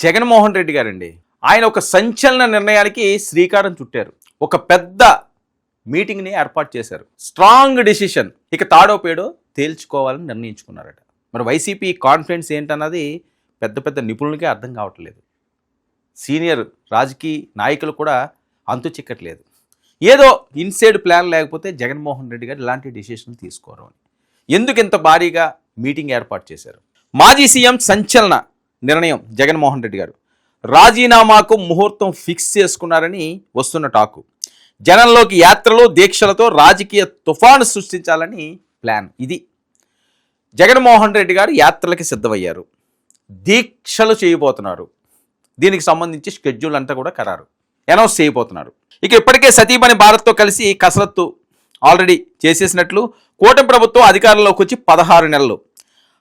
జగన్మోహన్ రెడ్డి గారండి. ఆయన ఒక సంచలన నిర్ణయానికి శ్రీకారం చుట్టారు. ఒక పెద్ద మీటింగ్ని ఏర్పాటు చేశారు. Strong decision. ఇక తాడో పేడో తేల్చుకోవాలని నిర్ణయించుకున్నారట. మరి వైసీపీ కాన్ఫిడెన్స్ ఏంటన్నది పెద్ద పెద్ద నిపుణులకే అర్థం కావట్లేదు. సీనియర్ రాజకీయ నాయకులు కూడా అంతు చిక్కట్లేదు. ఏదో ఇన్సైడ్ ప్లాన్ లేకపోతే జగన్మోహన్ రెడ్డి గారు ఇలాంటి డెసిషన్లు తీసుకోరు అని. ఎందుకు ఇంత భారీగా మీటింగ్ ఏర్పాటు చేశారు? మాజీ సీఎం సంచలన నిర్ణయం. జగన్మోహన్ రెడ్డి గారు రాజీనామాకు ముహూర్తం ఫిక్స్ చేసుకున్నారని వస్తున్న టాకు. జనంలోకి యాత్రలు దీక్షలతో రాజకీయ తుఫాను సృష్టించాలని ప్లాన్ ఇది. జగన్మోహన్ రెడ్డి గారు యాత్రలకి సిద్ధమయ్యారు, దీక్షలు చేయబోతున్నారు. దీనికి సంబంధించి షెడ్యూల్ అంతా కూడా ఖరారు అనౌన్స్ చేయబోతున్నారు. ఇక ఇప్పటికే సతీమణి భారత్తో కలిసి కసరత్తు ఆల్రెడీ చేసేసినట్లు కూటమి ప్రభుత్వం అధికారంలోకి వచ్చి 16 నెలలు.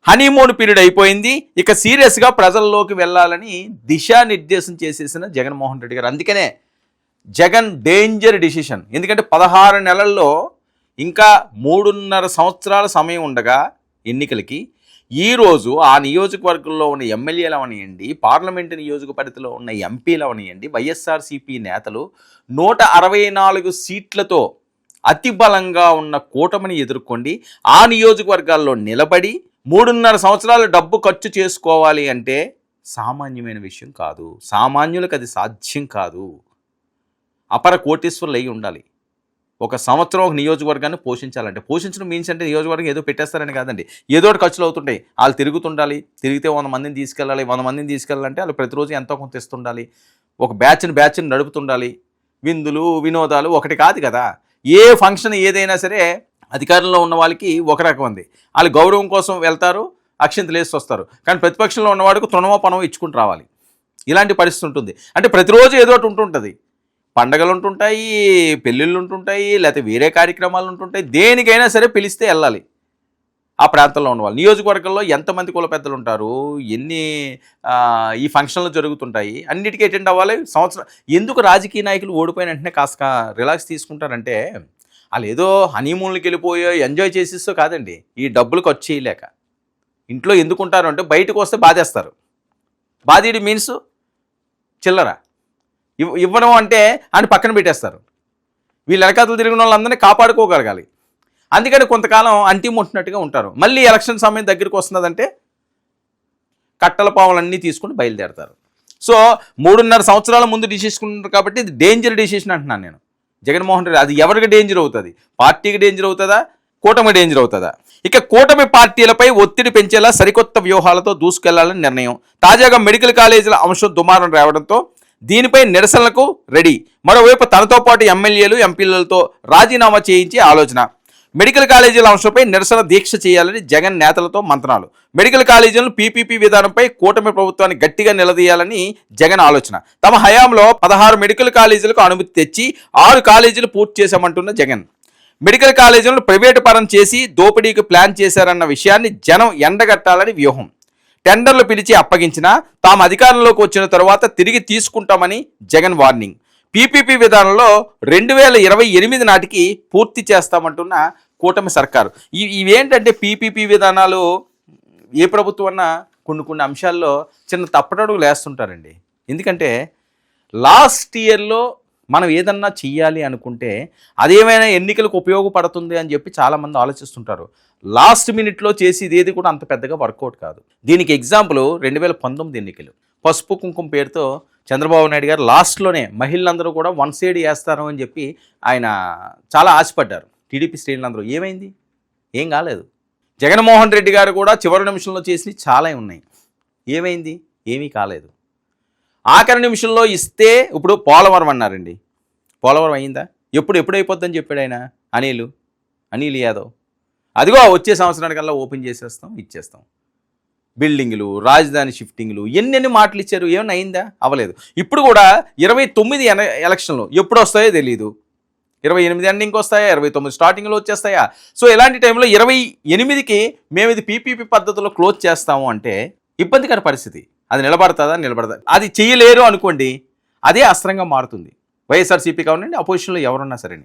హనీమూన్ పీరియడ్ అయిపోయింది. ఇక సీరియస్గా ప్రజల్లోకి వెళ్ళాలని దిశానిర్దేశం చేసేసిన జగన్మోహన్ రెడ్డి గారు. అందుకనే జగన్ డేంజర్ డిసిషన్. ఎందుకంటే 16 నెలల్లో ఇంకా 3.5 సంవత్సరాల సమయం ఉండగా ఎన్నికలకి ఈరోజు ఆ నియోజకవర్గంలో ఉన్న ఎమ్మెల్యేలు అవనియండి, పార్లమెంటు నియోజకవర్గంలో ఉన్న ఎంపీలు అవనియండి, వైఎస్ఆర్సీపీ నేతలు 164 సీట్లతో అతి బలంగా ఉన్న కూటమిని ఎదుర్కొండి ఆ నియోజకవర్గాల్లో నిలబడి 3.5 సంవత్సరాలు డబ్బు ఖర్చు చేసుకోవాలి అంటే సామాన్యమైన విషయం కాదు. సామాన్యులకు అది సాధ్యం కాదు. అపర కోటీశ్వరులు అయి ఉండాలి. ఒక సంవత్సరం ఒక నియోజకవర్గాన్ని పోషించాలంటే, పోషించడం మీన్స్ అంటే నియోజకవర్గం ఏదో పెట్టేస్తారని కాదండి, ఏదో ఒకటి ఖర్చులు అవుతుంటాయి. వాళ్ళు తిరుగుతుండాలి, తిరిగితే 100 మందిని తీసుకెళ్ళాలి. 100 మందిని తీసుకెళ్ళాలంటే వాళ్ళు ప్రతిరోజు ఎంతో కొంత ఇస్తుండాలి. ఒక బ్యాచ్ని నడుపుతుండాలి. విందులు వినోదాలు ఒకటి కాదు కదా. ఏ ఫంక్షన్ ఏదైనా సరే అధికారంలో ఉన్న వాళ్ళకి ఒక రకం ఉంది. వాళ్ళు గౌరవం కోసం వెళ్తారు, అక్షింతలు వేసి వస్తారు. కానీ ప్రతిపక్షంలో ఉన్నవాడికి తృణమో పనమో ఇచ్చుకుంటూ రావాలి. ఇలాంటి పరిస్థితి ఉంటుంది. అంటే ప్రతిరోజు ఏదో ఒకటి ఉంటుంటుంది. పండగలు ఉంటుంటాయి, పెళ్ళిళ్ళు ఉంటుంటాయి, లేకపోతే వేరే కార్యక్రమాలు ఉంటుంటాయి. దేనికైనా సరే పిలిస్తే వెళ్ళాలి. ఆ ప్రాంతంలో ఉన్నవాళ్ళు నియోజకవర్గంలో ఎంతమంది కుల పెద్దలు ఉంటారు, ఎన్ని ఈ ఫంక్షన్లు జరుగుతుంటాయి, అన్నిటికీ అటెండ్ అవ్వాలి. సంవత్సరం ఎందుకు రాజకీయ నాయకులు ఓడిపోయిన వెంటనే కాస్త రిలాక్స్ తీసుకుంటారంటే వాళ్ళు ఏదో హనీమూన్లకి వెళ్ళిపోయో ఎంజాయ్ చేసిస్తో కాదండి. ఈ డబ్బులు ఖర్చు చేయలేక ఇంట్లో ఎందుకుంటారు అంటే బయటకు వస్తే బాధేస్తారు. బాధీడి మీన్స్ చిల్లర ఇవ్వడం అంటే అని పక్కన పెట్టేస్తారు. వీళ్ళు వెనకాతలు తిరిగిన వాళ్ళందరినీ కాపాడుకోగలగాలి. అందుకని కొంతకాలం అంటిముట్టినట్టుగా ఉంటారు. మళ్ళీ ఎలక్షన్ సమయం దగ్గరికి వస్తున్నదంటే కట్టల పావులన్నీ తీసుకుని బయలుదేరతారు. సో 3.5 సంవత్సరాల ముందు డిసిషన్ కాబట్టి ఇది డేంజర్ డిసిషన్ అంటున్నాను నేను. జగన్మోహన్ రెడ్డి అది ఎవరికి డేంజర్ అవుతుంది? పార్టీకి డేంజర్ అవుతుందా, కూటమి డేంజర్ అవుతుందా? ఇక కూటమి పార్టీలపై ఒత్తిడి పెంచేలా సరికొత్త వ్యూహాలతో దూసుకెళ్లాలని నిర్ణయం. తాజాగా మెడికల్ కాలేజీల అంశం దుమారం రావడంతో దీనిపై నిరసనలకు రెడీ. మరోవైపు తనతో పాటు ఎమ్మెల్యేలు ఎంపీలతో రాజీనామా చేయించే ఆలోచన. మెడికల్ కాలేజీల అంశంపై నిరసన దీక్ష చేయాలని జగన్ నేతలతో మంత్రాలు. మెడికల్ కాలేజీలను పీపీపీ విధానంపై కూటమి ప్రభుత్వాన్ని గట్టిగా నిలదీయాలని జగన్ ఆలోచన. తమ హయాంలో 16 మెడికల్ కాలేజీలకు అనుమతి తెచ్చి 6 కాలేజీలు పూర్తి చేశామంటున్న జగన్ మెడికల్ కాలేజీలను ప్రైవేటు పరం చేసి దోపిడీకి ప్లాన్ చేశారన్న విషయాన్ని జనం ఎండగట్టాలని వ్యూహం. టెండర్లు పిలిచి అప్పగించినా తాము అధికారంలోకి వచ్చిన తరువాత తిరిగి తీసుకుంటామని జగన్ వార్నింగ్. పీపీపీ విధానంలో 2028 నాటికి పూర్తి చేస్తామంటున్న కూటమి సర్కారు. ఇవేంటంటే పీపీపీ విధానాలు ఏ ప్రభుత్వం అన్నా కొన్ని అంశాల్లో చిన్న తప్పటడుగులు వేస్తుంటారండి. ఎందుకంటే లాస్ట్ ఇయర్లో మనం ఏదన్నా చెయ్యాలి అనుకుంటే అదేమైనా ఎన్నికలకు ఉపయోగపడుతుంది అని చెప్పి చాలామంది ఆలోచిస్తుంటారు. లాస్ట్ మినిట్లో చేసేది ఏది కూడా అంత పెద్దగా వర్కౌట్ కాదు. దీనికి ఎగ్జాంపుల్ 2019 ఎన్నికలు. పసుపు కుంకుమ పేరుతో చంద్రబాబు నాయుడు గారు లాస్ట్లోనే మహిళలందరూ కూడా వన్ సైడ్ వేస్తారు అని చెప్పి ఆయన చాలా ఆశపడ్డారు. టీడీపీ శ్రేణులందరూ. ఏమైంది? ఏం కాలేదు. జగన్మోహన్ రెడ్డి గారు కూడా చివరి నిమిషంలో చేసినవి చాలా ఉన్నాయి. ఏమైంది? ఏమీ కాలేదు. ఆఖరి నిమిషంలో ఇస్తే ఇప్పుడు పోలవరం అన్నారండి. పోలవరం అయిందా? ఎప్పుడు అయిపోద్దని చెప్పాడు ఆయన అనిల్ యాదవ్. అదిగో వచ్చే సంవత్సరానికల్లా ఓపెన్ చేసేస్తాం, ఇచ్చేస్తాం. బిల్డింగ్లు, రాజధాని షిఫ్టింగ్లు ఎన్నెన్ని మాటలు ఇచ్చారు. ఏమన్నా అయిందా? అవ్వలేదు. ఇప్పుడు కూడా 29 ఎలక్షన్లు ఎప్పుడు వస్తాయో తెలియదు. 28 ఎండింగ్కి వస్తాయా, 29 స్టార్టింగ్లో వచ్చేస్తాయా? సో ఇలాంటి టైంలో 28కి మేము ఇది పీపీపీ పద్ధతిలో క్లోజ్ చేస్తాము అంటే ఇబ్బందికర పరిస్థితి. అది నిలబడతా. అది చేయలేరు అనుకోండి, అదే అస్త్రంగా మారుతుంది. వైఎస్ఆర్సీపీ కావాలండి, అపోజిషన్లో ఎవరున్నా సరే.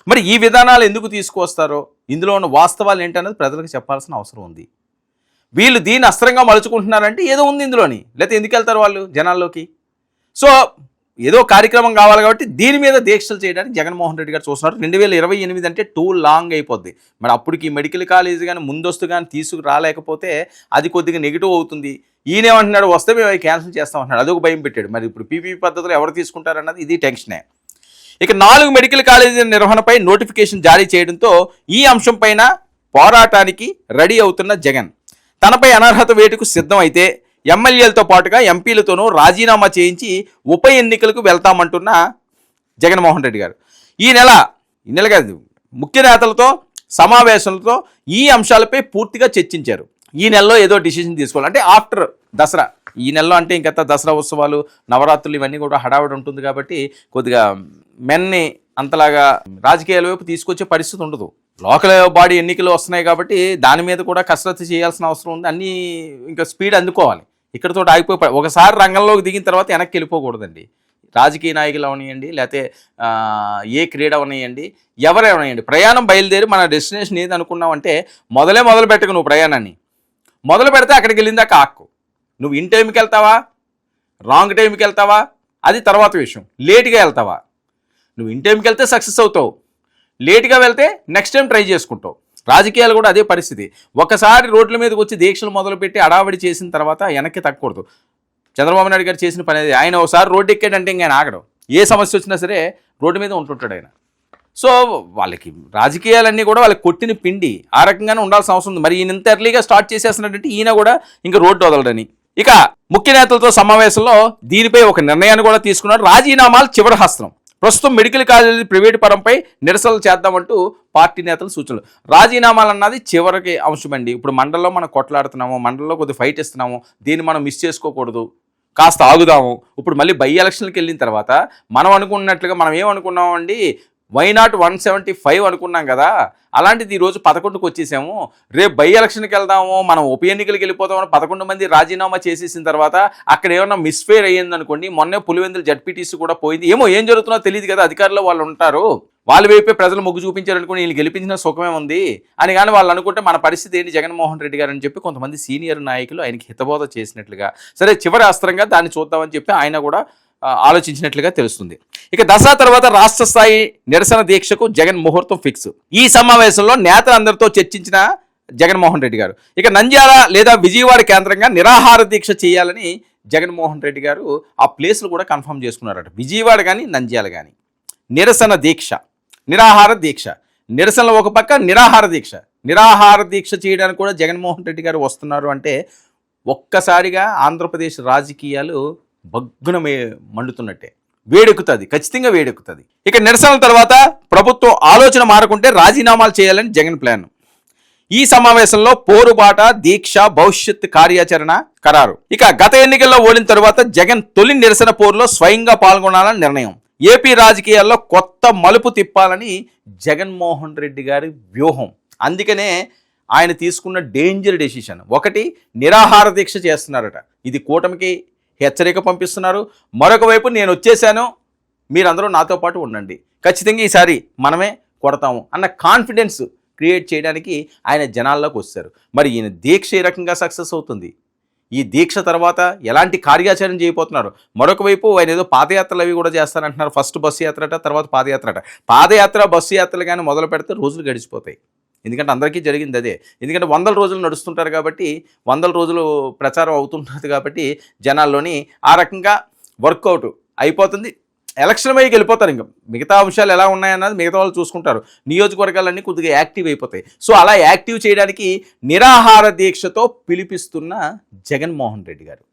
మరి ఈ విధానాలు ఎందుకు తీసుకువస్తారో, ఇందులో ఉన్న వాస్తవాలు ఏంటనేది ప్రజలకు చెప్పాల్సిన అవసరం ఉంది. వీళ్ళు దీన్ని అస్త్రంగా మలుచుకుంటున్నారంటే ఏదో ఉంది ఇందులోని, లేకపోతే ఎందుకు వెళ్తారు వాళ్ళు జనాల్లోకి? సో ఏదో కార్యక్రమం కావాలి కాబట్టి దీని మీద దీక్షలు చేయడానికి జగన్మోహన్ రెడ్డి గారు చూస్తున్నారు. 2028 అంటే టూ లాంగ్ అయిపోద్ది. మరి అప్పటికి మెడికల్ కాలేజ్ కానీ ముందస్తు కానీ తీసుకురాలేకపోతే అది కొద్దిగా నెగిటివ్ అవుతుంది. ఈయనేమంటున్నాడు, వస్తే మేము అవి క్యాన్సిల్ చేస్తామంటున్నాడు. అదొక భయం పెట్టాడు. మరి ఇప్పుడు పీపీపీ పద్ధతిలో ఎవరు తీసుకుంటారన్నది ఇది టెన్షనే. ఇక 4 మెడికల్ కాలేజీల నిర్వహణపై నోటిఫికేషన్ జారీ చేయడంతో ఈ అంశం పైన పోరాటానికి రెడీ అవుతున్న జగన్ తనపై అనర్హత వేటుకు సిద్ధం అయితే ఎమ్మెల్యేలతో పాటుగా ఎంపీలతోనూ రాజీనామా చేయించి ఉప ఎన్నికలకు వెళ్తామంటున్న జగన్మోహన్ రెడ్డి గారు ఈ నెల కాదు ముఖ్య నేతలతో సమావేశాలతో ఈ అంశాలపై పూర్తిగా చర్చించారు. ఈ నెలలో ఏదో డిసిషన్ తీసుకోవాలి అంటే ఆఫ్టర్ దసరా. ఈ నెలలో అంటే ఇంకా దసరా ఉత్సవాలు, నవరాత్రులు ఇవన్నీ కూడా హడావిడి ఉంటుంది కాబట్టి కొద్దిగా మెన్ని అంతలాగా రాజకీయాల వైపు తీసుకొచ్చే పరిస్థితి ఉండదు. లోకల్ బాడీ ఎన్నికలు వస్తున్నాయి కాబట్టి దాని మీద కూడా కసరత్తు చేయాల్సిన అవసరం ఉంది. అన్నీ ఇంకా స్పీడ్ అందుకోవాలి. ఇక్కడతో ఆగిపోయి ఒకసారి రంగంలోకి దిగిన తర్వాత వెనక్కి వెళ్ళిపోకూడదండి. రాజకీయ నాయకులు అవనియండి, లేకపోతే ఏ క్రీడ అవనియండి, ఎవరేవనియండి, ప్రయాణం బయలుదేరి మన డెస్టినేషన్ ఏది అనుకున్నావంటే మొదలు పెట్టకు. నువ్వు ప్రయాణాన్ని మొదలు పెడితే అక్కడికి వెళ్ళిందాక ఆక్కు. నువ్వు ఇన్ టైంకి వెళ్తావా, రాంగ్ టైంకి వెళ్తావా, అది తర్వాత విషయం. లేట్గా వెళ్తావా, నువ్వు ఇన్ టైంకి వెళ్తే సక్సెస్ అవుతావు, లేట్గా వెళ్తే నెక్స్ట్ టైం ట్రై చేసుకుంటావు. రాజకీయాలు కూడా అదే పరిస్థితి. ఒకసారి రోడ్ల మీదకి వచ్చి దీక్షలు మొదలుపెట్టి అడావడి చేసిన తర్వాత వెనక్కి తగ్గకూడదు. చంద్రబాబు నాయుడు గారు చేసిన పని అది. ఆయన ఒకసారి రోడ్డు ఎక్కాడంటే ఇంకా ఆయన ఆగడం. ఏ సమస్య వచ్చినా సరే రోడ్డు మీద ఉంటుంటాడు ఆయన. సో వాళ్ళకి రాజకీయాలన్నీ కూడా వాళ్ళకి కొట్టిన పిండి. ఆ రకంగానే ఉండాల్సిన అవసరం ఉంది. మరి ఈయన ఇంత ఎర్లీగా స్టార్ట్ చేసేస్తున్నట్టు ఈయన కూడా ఇంకా రోడ్డు వదలడని. ఇక ముఖ్య నేతలతో సమావేశంలో దీనిపై ఒక నిర్ణయాన్ని కూడా తీసుకున్నారు. రాజీనామాలు చివరి హస్తం. ప్రస్తుతం మెడికల్ కాలేజీ ప్రైవేటు పరంపై నిరసనలు చేద్దామంటూ పార్టీ నేతలు సూచనలు. రాజీనామాలు అన్నది చివరికి అంశం అండి. ఇప్పుడు మండలంలో మనం కొట్లాడుతున్నాము, మండలంలో కొద్దిగా ఫైట్ ఇస్తున్నాము, దీన్ని మనం మిస్ చేసుకోకూడదు, కాస్త ఆగుదాము. ఇప్పుడు మళ్ళీ బై ఎలక్షన్కి వెళ్ళిన తర్వాత మనం అనుకున్నట్లుగా మనం ఏమనుకున్నామండి, వైనాట్ 175 అనుకున్నాం కదా, అలాంటిది ఈరోజు 11కు వచ్చేసాము. రేపు బై ఎలక్షన్కి వెళ్దాము, మనం ఉప ఎన్నికలకు వెళ్ళిపోతామని 11 మంది రాజీనామా చేసేసిన తర్వాత అక్కడ ఏమన్నా మిస్ఫేర్ అయ్యింది అనుకోండి. మొన్నే పులివెందులు జడ్పీటీసీ కూడా పోయింది. ఏమో ఏం జరుగుతుందో తెలియదు కదా, అధికారులు వాళ్ళు ఉంటారు, వాళ్ళ వైపే ప్రజలు మొగ్గు చూపించారనుకుని వీళ్ళు గెలిపించిన సుఖమే ఉంది అని కానీ వాళ్ళు అనుకుంటే మన పరిస్థితి ఏంటి జగన్మోహన్ రెడ్డి గారు అని చెప్పి కొంతమంది సీనియర్ నాయకులు ఆయనకి హితబోధ చేసినట్లుగా, సరే చివరి అస్త్రంగా దాన్ని చూద్దామని చెప్పి ఆయన కూడా ఆలోచించినట్లుగా తెలుస్తుంది. ఇక దసరా తర్వాత రాష్ట్ర స్థాయి నిరసన దీక్షకు జగన్ ముహూర్తం ఫిక్స్. ఈ సమావేశంలో నేతలందరితో చర్చించిన జగన్మోహన్ రెడ్డి గారు ఇక నంద్యాల లేదా విజయవాడ కేంద్రంగా నిరాహార దీక్ష చేయాలని జగన్మోహన్ రెడ్డి గారు ఆ ప్లేస్లు కూడా కన్ఫర్మ్ చేసుకున్నారట. విజయవాడ కానీ నంద్యాల కానీ నిరసన దీక్ష, నిరాహార దీక్ష. నిరసనలో ఒక పక్క నిరాహార దీక్ష చేయడానికి కూడా జగన్మోహన్ రెడ్డి గారు వస్తున్నారు అంటే ఒక్కసారిగా ఆంధ్రప్రదేశ్ రాజకీయాలు బగ్గున మండుతున్నట్టే. వేడెక్కుతుంది, ఖచ్చితంగా వేడెక్కుతుంది. ఇక నిరసనల తర్వాత ప్రభుత్వం ఆలోచన మారకుంటే రాజీనామాలు చేయాలని జగన్ ప్లాన్. ఈ సమావేశంలో పోరుబాట, దీక్ష, భవిష్యత్ కార్యాచరణ ఖరారు. ఇక గత ఎన్నికల్లో ఓడిన తరువాత జగన్ తొలి నిరసన పోరులో స్వయంగా పాల్గొనాలని నిర్ణయం. ఏపీ రాజకీయాల్లో కొత్త మలుపు తిప్పాలని జగన్మోహన్ రెడ్డి గారి వ్యూహం. అందుకనే ఆయన తీసుకున్న డేంజర్ డెసిషన్. ఒకటి, నిరాహార దీక్ష చేస్తున్నారట. ఇది కూటమికి హెచ్చరిక పంపిస్తున్నారు. మరొక వైపు నేను వచ్చేసాను, మీరందరూ నాతో పాటు ఉండండి, ఖచ్చితంగా ఈసారి మనమే కొడతాము అన్న కాన్ఫిడెన్స్ క్రియేట్ చేయడానికి ఆయన జనాల్లోకి వస్తారు. మరి ఈయన దీక్ష ఏ రకంగా సక్సెస్ అవుతుంది, ఈ దీక్ష తర్వాత ఎలాంటి కార్యాచరణ చేయబోతున్నారు. మరొక వైపు ఆయన ఏదో పాదయాత్రలు అవి కూడా చేస్తారంటున్నారు. ఫస్ట్ బస్సు యాత్ర అట, తర్వాత పాదయాత్ర అట. పాదయాత్ర, బస్సు యాత్రలు కానీ మొదలు పెడితే రోజులు గడిచిపోతాయి. ఎందుకంటే అందరికీ జరిగింది అదే. ఎందుకంటే 100 రోజులు నడుస్తుంటారు కాబట్టి, 100 రోజులు ప్రచారం అవుతుంటుంది కాబట్టి జనాల్లోని ఆ రకంగా వర్కౌట్ అయిపోతుంది. ఎలక్షన్ వైకి వెళ్ళిపోతారు. ఇంకా మిగతా అంశాలు ఎలా ఉన్నాయన్నది మిగతా వాళ్ళు చూసుకుంటారు. నియోజకవర్గాలన్నీ కొద్దిగా యాక్టివ్ అయిపోతాయి. సో అలా యాక్టివ్ చేయడానికి నిరాహార దీక్షతో పిలిపిస్తున్న జగన్మోహన్ రెడ్డి గారు.